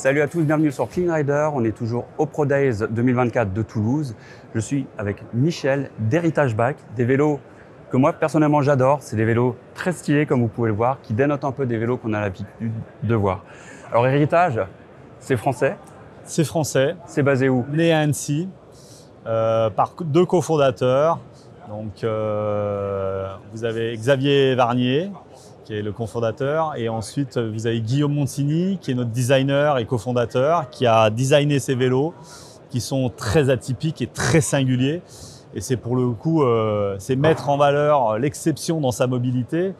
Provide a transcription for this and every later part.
Salut à tous, bienvenue sur Clean Rider. On est toujours au Pro Days 2024 de Toulouse. Je suis avec Michel d'Héritage Bike, des vélos que moi personnellement j'adore. C'est des vélos très stylés comme vous pouvez le voir, qui dénotent un peu des vélos qu'on a l'habitude de voir. Alors Héritage, c'est français. C'est français. C'est basé où? Né à Annecy, par deux cofondateurs. Donc, vous avez Xavier Varnier, qui est le cofondateur, et ensuite vous avez Guillaume Montigny, qui est notre designer et cofondateur, qui a designé ces vélos, qui sont très atypiques et très singuliers. Et c'est pour le coup, c'est mettre en valeur l'exception dans sa mobilité.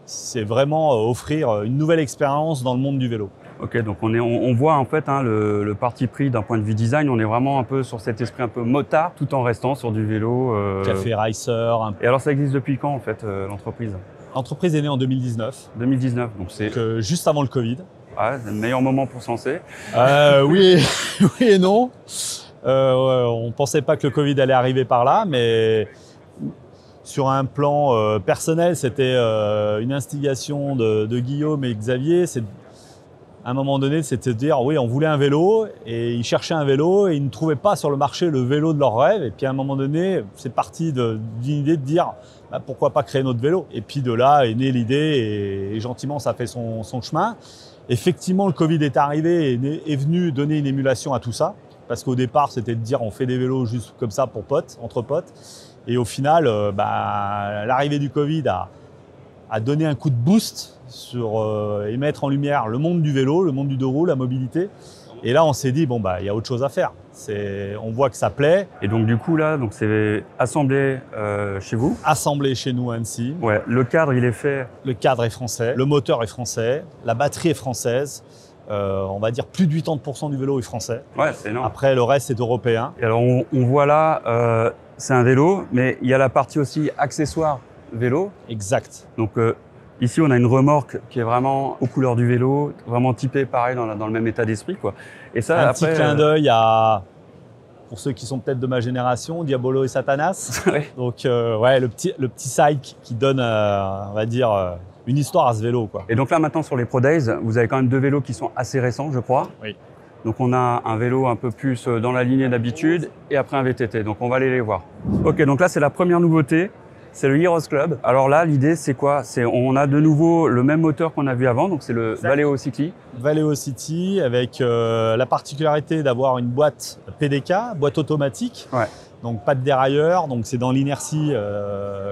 C'est vraiment offrir une nouvelle expérience dans le monde du vélo. Ok, donc on voit en fait le parti pris d'un point de vue design, on est vraiment un peu sur cet esprit un peu motard, tout en restant sur du vélo. Café racer. Et alors ça existe depuis quand en fait l'entreprise? L'entreprise est née en 2019. 2019, donc c'est juste avant le Covid. Ouais, c'est le meilleur moment pour se lancer. Oui, oui et non. On ne pensait pas que le Covid allait arriver par là, mais sur un plan personnel, c'était une instigation de Guillaume et Xavier. À un moment donné, c'était de dire, oui, on voulait un vélo, et ils cherchaient un vélo, et ils ne trouvaient pas sur le marché le vélo de leur rêve. Et puis à un moment donné, c'est parti d'une idée de dire, bah, pourquoi pas créer notre vélo? Et puis de là est née l'idée, et gentiment, ça fait son chemin. Effectivement, le Covid est arrivé et est venu donner une émulation à tout ça. Parce qu'au départ, c'était de dire, on fait des vélos juste comme ça pour potes, entre potes. Et au final, l'arrivée du Covid a donné un coup de boost et mettre en lumière le monde du vélo, le monde du deux roues, la mobilité. Et là, on s'est dit, bon, il y a autre chose à faire. On voit que ça plaît. Et donc du coup, là, c'est assemblé chez vous? Assemblé chez nous à Annecy. Ouais, le cadre, il est fait? Le cadre est français, le moteur est français, la batterie est française. On va dire plus de 80% du vélo est français. Ouais, c'est énorme. Après, le reste est européen. Et alors, on voit là, c'est un vélo, mais il y a la partie aussi accessoire vélo. Exact. Donc ici, on a une remorque qui est vraiment aux couleurs du vélo, vraiment typée pareil dans le même état d'esprit, quoi. Et ça, un petit clin d'œil à, pour ceux qui sont peut-être de ma génération, Diabolo et Satanas. Ouais. Donc ouais, le petit side qui donne, on va dire, une histoire à ce vélo, quoi. Et donc là, maintenant, sur les Pro Days, vous avez quand même deux vélos qui sont assez récents, je crois. Oui. Donc on a un vélo un peu plus dans la lignée d'habitude et après un VTT. Donc on va aller les voir. Ok, donc là, c'est la première nouveauté. C'est le Heroes Club. Alors là, l'idée, c'est quoi? On a de nouveau le même moteur qu'on a vu avant, donc c'est le Valeo City. Valeo City, avec la particularité d'avoir une boîte PDK, boîte automatique. Ouais. Donc pas de dérailleur, donc c'est dans l'inertie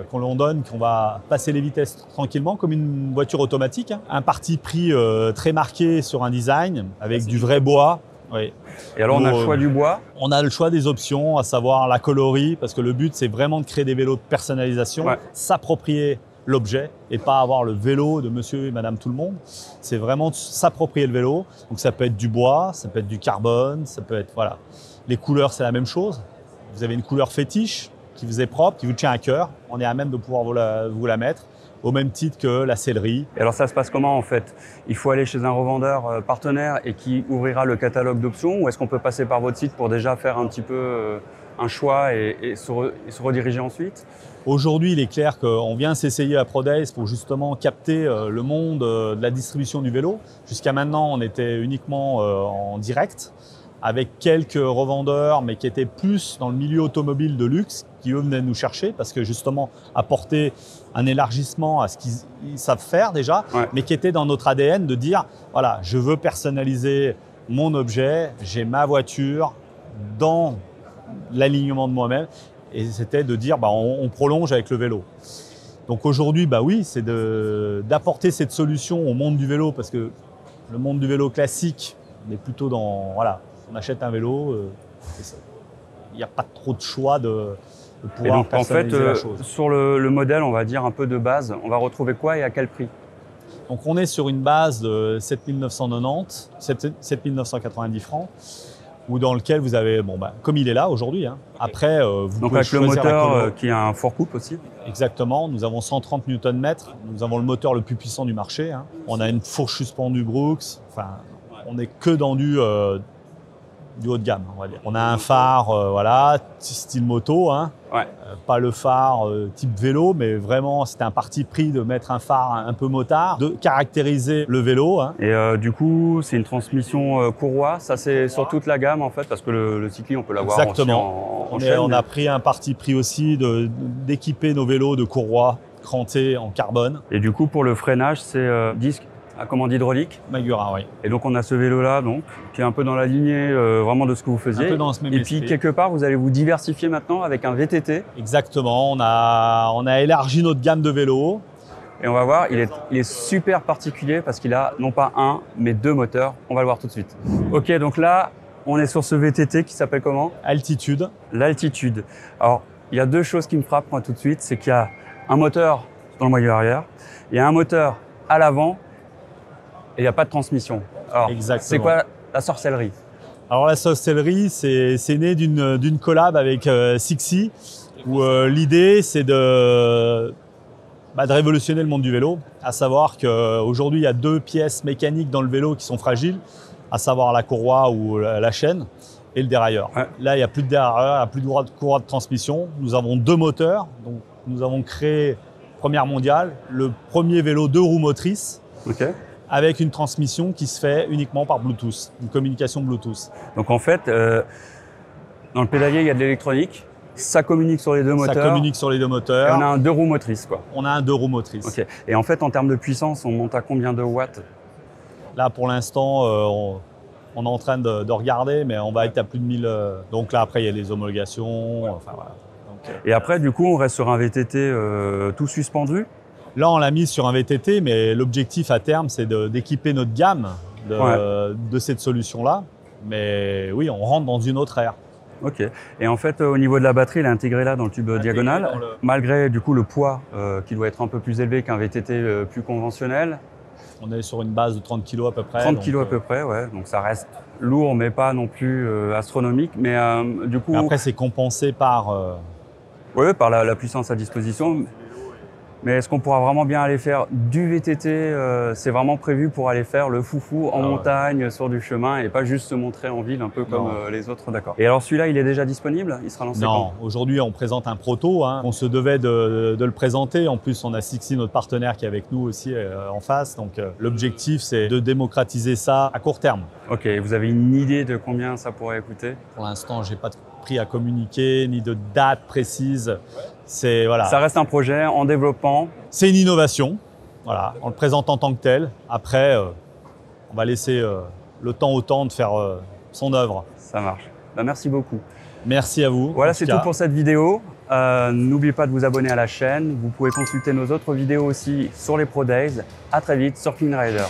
qu'on l'on donne, qu'on va passer les vitesses tranquillement, comme une voiture automatique. Un parti pris très marqué sur un design, avec du vrai bois. Oui. Et alors, on a le choix du bois? On a le choix des options, à savoir la coloris, parce que le but, c'est vraiment de créer des vélos de personnalisation, ouais. S'approprier l'objet et pas avoir le vélo de monsieur et madame tout le monde. C'est vraiment de s'approprier le vélo. Donc ça peut être du bois, ça peut être du carbone, ça peut être, voilà. Les couleurs, c'est la même chose. Vous avez une couleur fétiche qui vous est propre, qui vous tient à cœur. On est à même de pouvoir vous la mettre, au même titre que la sellerie. Et alors ça se passe comment en fait? Il faut aller chez un revendeur partenaire et qui ouvrira le catalogue d'options, ou est-ce qu'on peut passer par votre site pour déjà faire un petit peu un choix et se rediriger ensuite? Aujourd'hui, il est clair qu'on vient s'essayer à Pro Days pour justement capter le monde de la distribution du vélo. Jusqu'à maintenant, on était uniquement en direct, avec quelques revendeurs, mais qui étaient plus dans le milieu automobile de luxe, qui eux venaient nous chercher, parce que justement apporter un élargissement à ce qu'ils savent faire déjà, ouais. Mais qui était dans notre ADN de dire, voilà, je veux personnaliser mon objet, j'ai ma voiture dans l'alignement de moi-même, et c'était de dire, on prolonge avec le vélo. Donc aujourd'hui, oui, c'est d'apporter cette solution au monde du vélo, parce que le monde du vélo classique, on est plutôt dans, voilà, on achète un vélo, il n'y a pas trop de choix de pouvoir donc, personnaliser la chose. Sur le modèle, on va dire un peu de base, on va retrouver quoi et à quel prix? Donc on est sur une base de 7 990 francs, ou dans lequel vous avez, comme il est là aujourd'hui, hein. Après, vous donc pouvez avec le choisir moteur qui a un four coupe aussi. Exactement, nous avons 130 Nm, nous avons le moteur le plus puissant du marché, hein. On a une fourche suspendue Brooks, enfin, on n'est que dans du du haut de gamme, on va dire. On a un phare, voilà, style moto, hein. Ouais. Pas le phare type vélo, mais vraiment, c'était un parti pris de mettre un phare un peu motard, de caractériser le vélo, hein. Et du coup, c'est une transmission courroie. Ça, c'est sur toute la gamme, en fait, parce que le Cycli, on peut l'avoir aussi en chaîne. On a pris un parti pris aussi d'équiper nos vélos de courroie crantée en carbone. Et du coup, pour le freinage, c'est disque à commande hydraulique. Magura, oui. Et donc, on a ce vélo-là, donc, qui est un peu dans la lignée vraiment de ce que vous faisiez. Un peu dans ce même Et esprit. puis, quelque part, vous allez vous diversifier maintenant avec un VTT. Exactement. On a élargi notre gamme de vélos. Et on va voir, il est super particulier parce qu'il a non pas un, mais 2 moteurs. On va le voir tout de suite. Ok, donc là, on est sur ce VTT qui s'appelle comment? Altitude. L'altitude. Alors, il y a 2 choses qui me frappent moi tout de suite. C'est qu'il y a un moteur dans le moyeu arrière, il y a un moteur à l'avant et il n'y a pas de transmission. Alors, Exactement. c'est quoi la sorcellerie? Alors la sorcellerie, c'est né d'une collab avec Sixi, où l'idée c'est de révolutionner le monde du vélo, à savoir qu'aujourd'hui il y a 2 pièces mécaniques dans le vélo qui sont fragiles, à savoir la courroie ou la chaîne et le dérailleur. Ouais. Là il n'y a plus de dérailleur, il n'y a plus de courroie de transmission. Nous avons 2 moteurs, donc nous avons créé, première mondiale, le premier vélo 2 roues motrices. Ok. Avec une transmission qui se fait uniquement par Bluetooth, une communication Bluetooth. Donc en fait, dans le pédalier, il y a de l'électronique. Ça communique sur les 2 moteurs. Ça communique sur les 2 Et moteurs. on a un 2 roues motrices, quoi. On a un 2 roues motrices. Ok. Et en fait, en termes de puissance, on monte à combien de watts? Là, pour l'instant, on est en train de regarder, mais on va être à plus de 1000. Donc là, après, il y a les homologations. Enfin, voilà. Donc, Et après, du coup, on reste sur un VTT tout suspendu. là, on l'a mis sur un VTT, mais l'objectif à terme, c'est d'équiper notre gamme de cette solution-là. Mais oui, on rentre dans une autre ère. Ok. Et en fait, au niveau de la batterie, elle est intégrée là dans le tube diagonal. dans le- Malgré du coup le poids qui doit être un peu plus élevé qu'un VTT plus conventionnel. On est sur une base de 30 kg à peu près. 30 donc, kg à peu près, ouais. Donc ça reste lourd, mais pas non plus astronomique. Mais du coup, mais après, c'est compensé par... ouais, par la puissance à disposition. Mais est-ce qu'on pourra vraiment bien aller faire du VTT? C'est vraiment prévu pour aller faire le foufou en montagne, sur du chemin, et pas juste se montrer en ville, un peu comme les autres, d'accord. Et alors celui-là, il est déjà disponible? Il sera lancé Non, quand? aujourd'hui on présente un proto, hein. On se devait de le présenter. En plus, on a Sixi, notre partenaire, qui est avec nous aussi en face. Donc l'objectif, c'est de démocratiser ça à court terme. Ok, vous avez une idée de combien ça pourrait coûter? Pour l'instant, j'ai pas de prix à communiquer, ni de date précise. C'est voilà. Ça reste un projet en développement. C'est une innovation. Voilà, on le présente en tant que tel. Après, on va laisser le temps au temps de faire son œuvre. Ça marche. Ben, merci beaucoup. Merci à vous. Voilà, en tout c'est cas. tout pour cette vidéo. N'oubliez pas de vous abonner à la chaîne. Vous pouvez consulter nos autres vidéos aussi sur les Pro Days. À très vite sur Clean Rider.